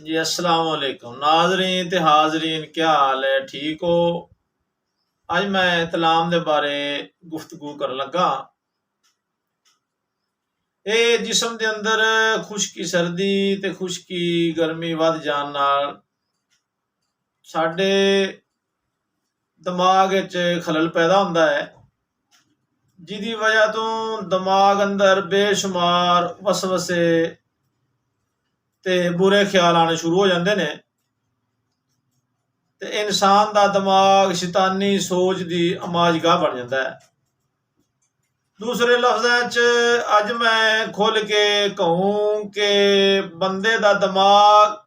जी अस्सलाम वालेकुम नाजरीन ते हाजरीन, क्या हाल है? ठीक हो? अज मैं तलाम दे बारे गुफ्तगू कर लगा। ये जिस्म दे अंदर खुश्की सर्दी ते खुश्की गर्मी वध जान नाल साडे दिमाग विच खलल पैदा हुंदा है, जिहदी वजह तो दिमाग अंदर बेशुमार वसवसे ते बुरे ख्याल आने शुरू हो जाते ने ते इंसान दा दिमाग शैतानी सोच दी अमाजगाह बन जाता है। दूसरे लफ्ज़ों च अज मैं खुल के कहूँ कि बंदे दा दिमाग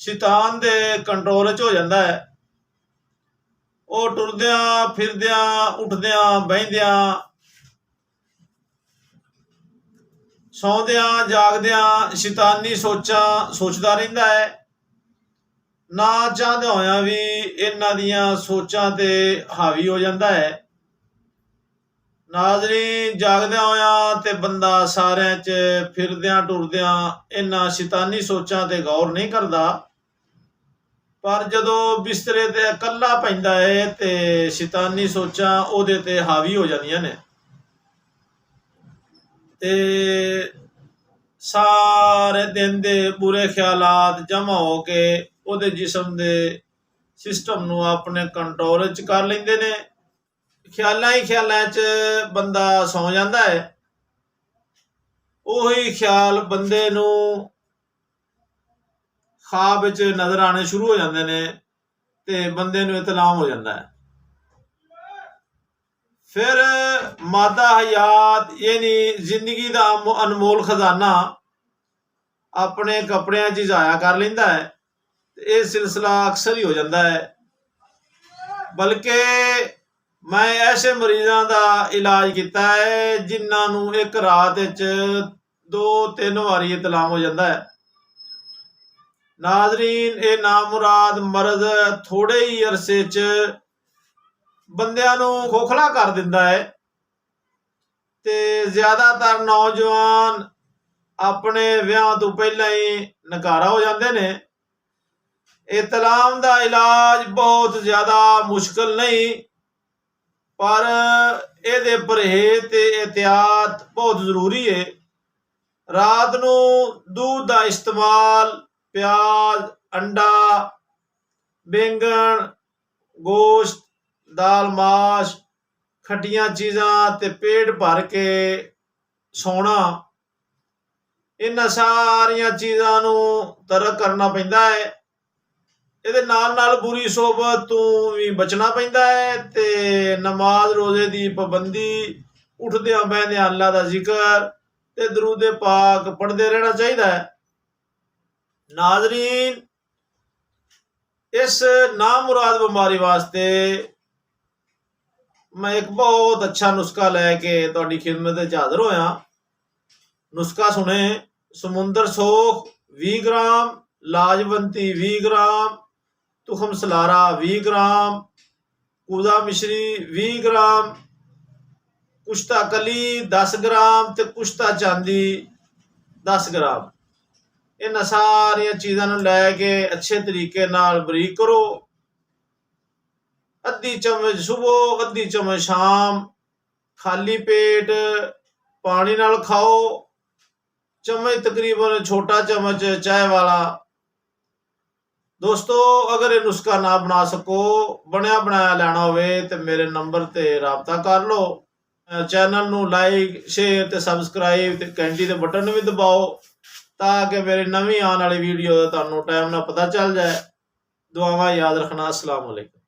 शैतान दे कंट्रोल च हो जाता है। वो टुरदियां फिरदियां उठदियां बहिंदियां सौंदियां जागदियां शैतानी सोचां सोचदा रहिंदा है। ना चाहदे होया भी इन्हां दियां सोचां ते हावी हो जाता है। नाज़रीन, जागदियां होया ते बंदा सारिਆਂ च फिरदियां टुरदियां इन्हां शैतानी सोचां ते गौर नहीं करदा, पर जदों बिस्तरे ते इकल्ला पैंदा है ते शैतानी सोचां ओहदे ते हावी हो जांदियां ने ते सारे दिन दे बुरे ख्यालात जमा हो के ओहदे जिस्म दे सिस्टम नूं अपने कंट्रोल च कर लैंदे ने। ख्यालां ही ख्यालां च बंदा सौ जाता है। ਉਹੀ ख्याल बंदे नूं ख्वाब च नजर आने शुरू हो जाते हैं ते बंदे नूं इतलाम हो जाता है। फिर मादा हयात यानी जिंदगी का अनमोल खजाना अपने कपड़ियां च जाया कर लेंदा है। यह सिलसिला अक्सर ही हो जाता है। बल्कि मैं ऐसे मरीजों का इलाज किया है जिन्हां नूं एक रात च 2-3 वारी इतलाम हो जाता है। नाजरीन, ये नामुराद मरज थोड़े ही अरसे च बंदियां नूं खोखला कर दिंदा है ते ज्यादातर नौजवान अपने विआह तो पहला ही नकारा हो जाते ने। इतलाम का इलाज बहुत ज्यादा मुश्किल नहीं, पर ये परहेज ते एहतियात बहुत जरूरी है। रात नूं दूध का इस्तेमाल, प्याज, अंडा, बैंगन, गोश्त, दाल माश, खट्टियां चीज़ां ते पेट भर के सोना, इन्हां सारियां चीज़ां नूं तरक करना पैंदा है। ਇਹਦੇ ਨਾਲ बुरी सोबत तो भी बचना पैंदा है ते नमाज रोजे की पाबंदी, उठदियां बहदियां अल्लाह का जिक्र ते दरूदे पाक पढ़ते रहना चाहिए। नाजरीन, इस नामुराद बीमारी वास्ते मैं एक बहुत अच्छा नुस्खा लैके तुहाडी खिदमत च हाज़र होया। नुस्खा सुने। समुंदर सोख 20 ग्राम, लाजवंती 20 ग्राम, तुखम सलारा 20 ग्राम, कूदा मिश्री 20 ग्राम, कुश्ता कली 10 ग्राम ते कुश्ता चांदी 10 ग्राम। इन्हां सारियां चीज़ां नूं लैके अच्छे तरीके नाल बरीक करो। अद्धी चम्मच सुबह, अद्धी चम्मच शाम, खाली पेट पानी नाल खाओ। चम्मच तकरीबन छोटा चम्मच चाय वाला। दोस्तों, अगर ये नुस्खा ना बना सको, बनया बनाया लेना होवे तो मेरे नंबर ते राबता कर लो। चैनल नूं लाइक शेयर ते सबसक्राइब ते घंटी दे बटन भी दबाओ ताकि मेरी नवीं आने वाली वीडियो तुहानूं टाइम नाल पता चल जाए। दुआवां याद रखना। अस्सलाम वालेकुम।